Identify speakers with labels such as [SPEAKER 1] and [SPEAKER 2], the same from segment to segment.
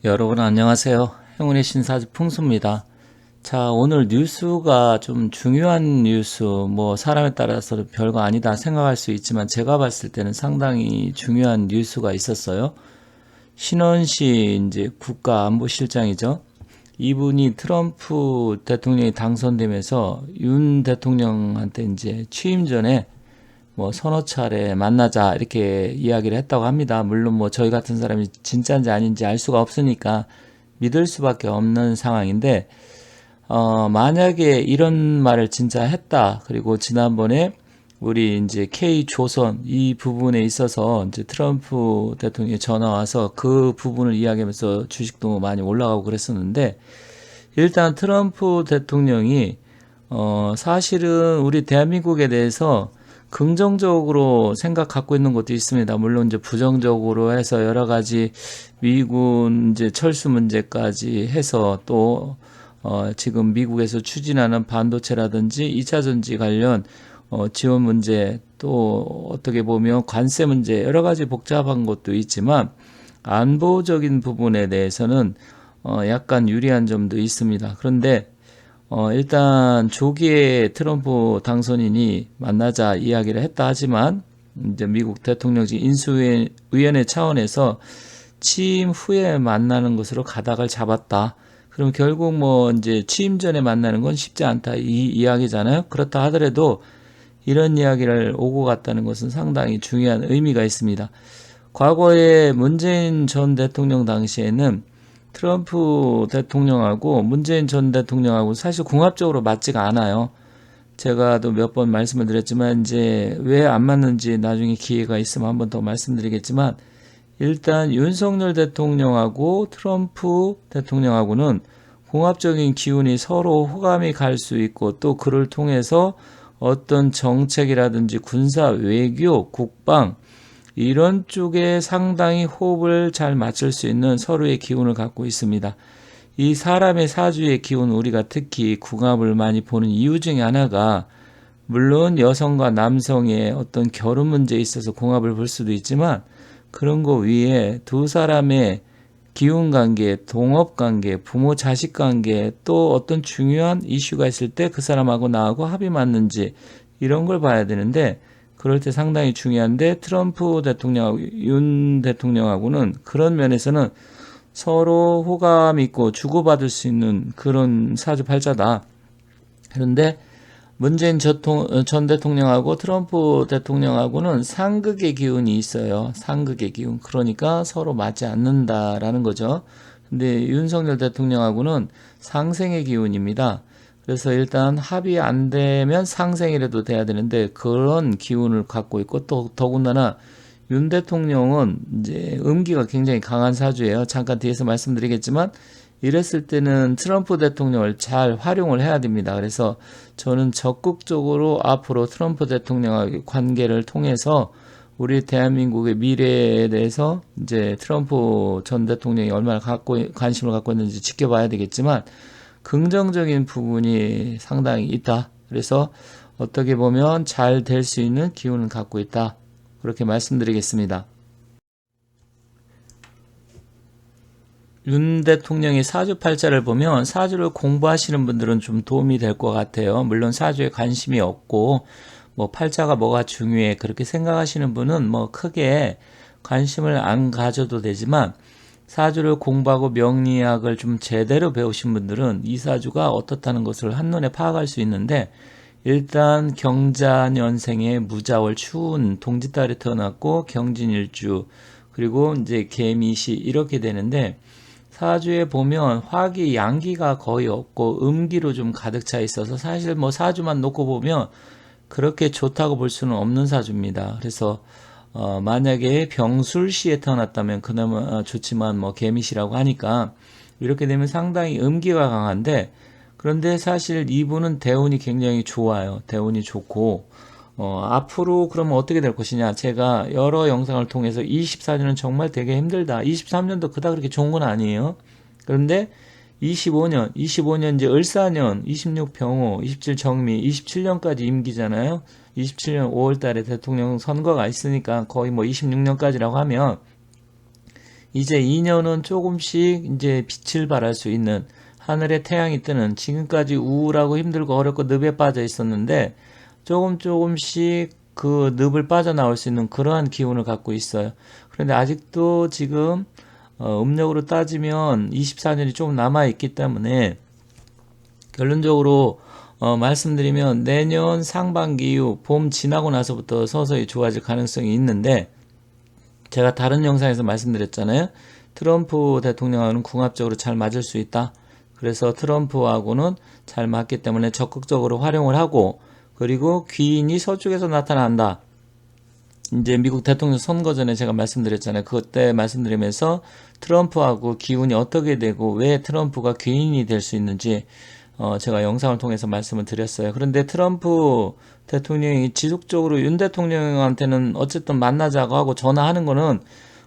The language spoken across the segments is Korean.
[SPEAKER 1] 여러분 안녕하세요. 행운의 신사주 풍수입니다. 자, 오늘 뉴스가 좀 중요한 뉴스, 뭐 사람에 따라서 별거 아니다 생각할 수 있지만 제가 봤을 때는 상당히 중요한 뉴스가 있었어요. 신원식 이제 국가안보실장이죠. 이분이 트럼프 대통령이 당선되면서 윤 대통령한테 이제 취임 전에 뭐 서너 차례 만나자 이렇게 이야기를 했다고 합니다. 물론 뭐 저희 같은 사람이 진짜인지 아닌지 알 수가 없으니까 믿을 수밖에 없는 상황인데, 만약에 이런 말을 진짜 했다. 그리고 지난번에 우리 이제 K조선 이 부분에 있어서 이제 트럼프 대통령이 전화 와서 그 부분을 이야기하면서 주식도 많이 올라가고 그랬었는데, 일단 트럼프 대통령이 사실은 우리 대한민국에 대해서 긍정적으로 생각 갖고 있는 것도 있습니다. 물론 이제 부정적으로 해서 여러 가지 미군 이제 철수 문제까지 해서 또 지금 미국에서 추진하는 반도체라든지 2차 전지 관련 지원 문제, 또 어떻게 보면 관세 문제, 여러 가지 복잡한 것도 있지만 안보적인 부분에 대해서는 약간 유리한 점도 있습니다. 그런데 일단 조기에 트럼프 당선인이 만나자 이야기를 했다 하지만 이제 미국 대통령직 인수위원회 차원에서 취임 후에 만나는 것으로 가닥을 잡았다. 그럼 결국 뭐 이제 취임 전에 만나는 건 쉽지 않다 이 이야기잖아요. 그렇다 하더라도 이런 이야기를 오고 갔다는 것은 상당히 중요한 의미가 있습니다. 과거에 문재인 전 대통령 당시에는 트럼프 대통령하고 문재인 전 대통령하고 사실 궁합적으로 맞지가 않아요. 제가 또 몇 번 말씀을 드렸지만 이제 왜 안 맞는지 나중에 기회가 있으면 한번 더 말씀드리겠지만, 일단 윤석열 대통령하고 트럼프 대통령하고는 궁합적인 기운이 서로 호감이 갈 수 있고, 또 그를 통해서 어떤 정책이라든지 군사, 외교, 국방 이런 쪽에 상당히 호흡을 잘 맞출 수 있는 서로의 기운을 갖고 있습니다. 이 사람의 사주의 기운, 우리가 특히 궁합을 많이 보는 이유 중에 하나가, 물론 여성과 남성의 어떤 결혼 문제에 있어서 궁합을 볼 수도 있지만, 그런 거 위에 두 사람의 기운 관계, 동업 관계, 부모 자식 관계, 또 어떤 중요한 이슈가 있을 때 그 사람하고 나하고 합이 맞는지 이런 걸 봐야 되는데, 그럴 때 상당히 중요한데, 트럼프 대통령하고 윤 대통령하고는 그런 면에서는 서로 호감 있고 주고받을 수 있는 그런 사주팔자다. 그런데 문재인 전 대통령하고 트럼프 대통령하고는 상극의 기운이 있어요. 상극의 기운. 그러니까 서로 맞지 않는다라는 거죠. 근데 윤석열 대통령하고는 상생의 기운입니다. 그래서 일단 합의 안 되면 상생이라도 돼야 되는데 그런 기운을 갖고 있고, 또 더군다나 윤 대통령은 이제 음기가 굉장히 강한 사주예요. 잠깐 뒤에서 말씀드리겠지만, 이랬을 때는 트럼프 대통령을 잘 활용을 해야 됩니다. 그래서 저는 적극적으로 앞으로 트럼프 대통령과의 관계를 통해서 우리 대한민국의 미래에 대해서 이제 트럼프 전 대통령이 얼마나 관심을 갖고 있는지 지켜봐야 되겠지만, 긍정적인 부분이 상당히 있다. 그래서 어떻게 보면 잘 될 수 있는 기운을 갖고 있다. 그렇게 말씀드리겠습니다. 윤 대통령의 사주팔자를 보면 사주를 공부하시는 분들은 좀 도움이 될 것 같아요. 물론 사주에 관심이 없고 뭐 팔자가 뭐가 중요해 그렇게 생각하시는 분은 뭐 크게 관심을 안 가져도 되지만, 사주를 공부하고 명리학을 좀 제대로 배우신 분들은 이 사주가 어떻다는 것을 한눈에 파악할 수 있는데, 일단 경자년생에 무자월 추운 동짓달에 태어났고 경진일주, 그리고 이제 개미시 이렇게 되는데, 사주에 보면 화기 양기가 거의 없고 음기로 좀 가득 차 있어서 사실 뭐 사주만 놓고 보면 그렇게 좋다고 볼 수는 없는 사주입니다. 그래서 만약에 병술시에 태어났다면 그나마 좋지만 뭐 개미시라고 하니까 이렇게 되면 상당히 음기가 강한데, 그런데 사실 이분은 대운이 굉장히 좋아요. 대운이 좋고 앞으로 그러면 어떻게 될 것이냐, 제가 여러 영상을 통해서 24년은 정말 되게 힘들다, 23년도 그닥 그렇게 좋은 건 아니에요. 그런데 25년 이제 을사년, 26 병호, 27 정미, 27년까지 임기잖아요. 27년 5월 달에 대통령 선거가 있으니까 거의 뭐 26년까지라고 하면 이제 2년은 조금씩 이제 빛을 발할 수 있는, 하늘에 태양이 뜨는, 지금까지 우울하고 힘들고 어렵고 늪에 빠져 있었는데 조금씩 그 늪을 빠져나올 수 있는 그러한 기운을 갖고 있어요. 그런데 아직도 지금 음력으로 따지면 24년이 조금 남아 있기 때문에 결론적으로 말씀드리면 내년 상반기 이후 봄 지나고 나서부터 서서히 좋아질 가능성이 있는데, 제가 다른 영상에서 말씀드렸잖아요. 트럼프 대통령하고는 궁합적으로 잘 맞을 수 있다. 그래서 트럼프하고는 잘 맞기 때문에 적극적으로 활용을 하고, 그리고 귀인이 서쪽에서 나타난다. 이제 미국 대통령 선거 전에 제가 말씀드렸잖아요. 그때 말씀드리면서 트럼프하고 기운이 어떻게 되고 왜 트럼프가 귀인이 될 수 있는지 제가 영상을 통해서 말씀을 드렸어요. 그런데 트럼프 대통령이 지속적으로 윤 대통령한테는 어쨌든 만나자고 하고 전화하는 거는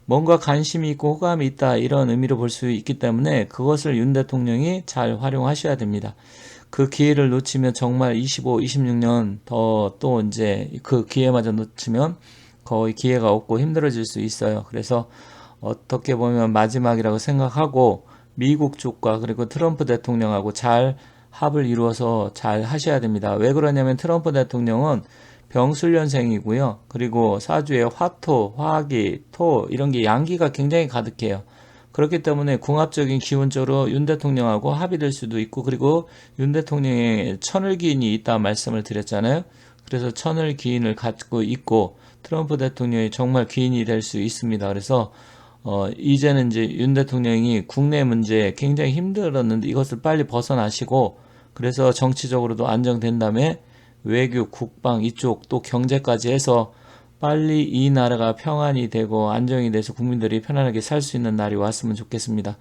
[SPEAKER 1] 뭔가 관심이 있고 호감이 있다, 이런 의미로 볼 수 있기 때문에 그것을 윤 대통령이 잘 활용하셔야 됩니다. 그 기회를 놓치면 정말 25, 26년 더 또 이제 그 기회마저 놓치면 거의 기회가 없고 힘들어질 수 있어요. 그래서 어떻게 보면 마지막이라고 생각하고 미국 쪽과 그리고 트럼프 대통령하고 잘 합을 이루어서 잘 하셔야 됩니다. 왜 그러냐면 트럼프 대통령은 병술년생이고요. 그리고 사주에 화토, 화기, 토 이런 게 양기가 굉장히 가득해요. 그렇기 때문에 궁합적인 기운적으로 윤 대통령하고 합의될 수도 있고, 그리고 윤 대통령의 천을기인이 있다 말씀을 드렸잖아요. 그래서 천을기인을 갖고 있고 트럼프 대통령이 정말 기인이 될 수 있습니다. 그래서 이제는 이제 윤 대통령이 국내 문제에 굉장히 힘들었는데 이것을 빨리 벗어나시고, 그래서 정치적으로도 안정된 다음에 외교, 국방 이쪽 또 경제까지 해서 빨리 이 나라가 평안이 되고 안정이 돼서 국민들이 편안하게 살 수 있는 날이 왔으면 좋겠습니다.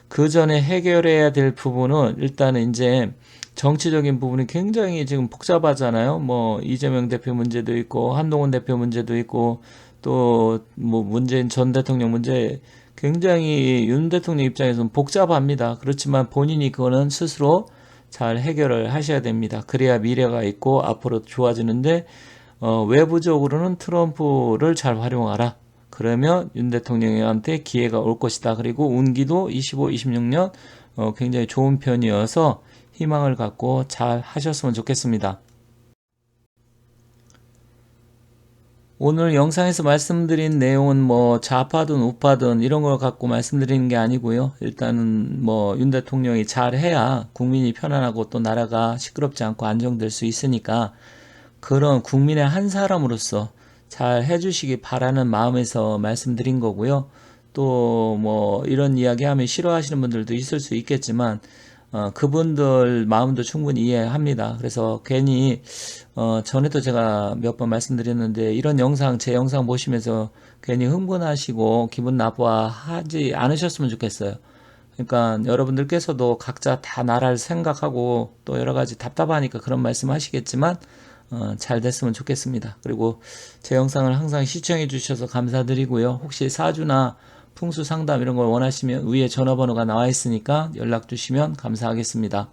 [SPEAKER 1] 그 전에 해결해야 될 부분은 일단은 이제 정치적인 부분이 굉장히 지금 복잡하잖아요. 뭐 이재명 대표 문제도 있고 한동훈 대표 문제도 있고 또 뭐 문재인 전 대통령 문제, 굉장히 윤 대통령 입장에서는 복잡합니다. 그렇지만 본인이 그거는 스스로 잘 해결을 하셔야 됩니다. 그래야 미래가 있고 앞으로 좋아지는데 외부적으로는 트럼프를 잘 활용하라. 그러면 윤 대통령한테 기회가 올 것이다. 그리고 운기도 25, 26년 굉장히 좋은 편이어서 희망을 갖고 잘 하셨으면 좋겠습니다. 오늘 영상에서 말씀드린 내용은 뭐 좌파든 우파든 이런 걸 갖고 말씀드리는 게 아니고요. 일단은 뭐 윤 대통령이 잘 해야 국민이 편안하고 또 나라가 시끄럽지 않고 안정될 수 있으니까 그런 국민의 한 사람으로서 잘 해주시기 바라는 마음에서 말씀드린 거고요. 또 뭐 이런 이야기 하면 싫어하시는 분들도 있을 수 있겠지만 그분들 마음도 충분히 이해합니다. 그래서 괜히 전에도 제가 몇 번 말씀드렸는데 이런 영상, 제 영상 보시면서 괜히 흥분하시고 기분 나빠하지 않으셨으면 좋겠어요. 그러니까 여러분들께서도 각자 다 나라를 생각하고 또 여러 가지 답답하니까 그런 말씀 하시겠지만 잘 됐으면 좋겠습니다. 그리고 제 영상을 항상 시청해 주셔서 감사드리고요. 혹시 사주나 풍수 상담 이런 걸 원하시면 위에 전화번호가 나와 있으니까 연락 주시면 감사하겠습니다.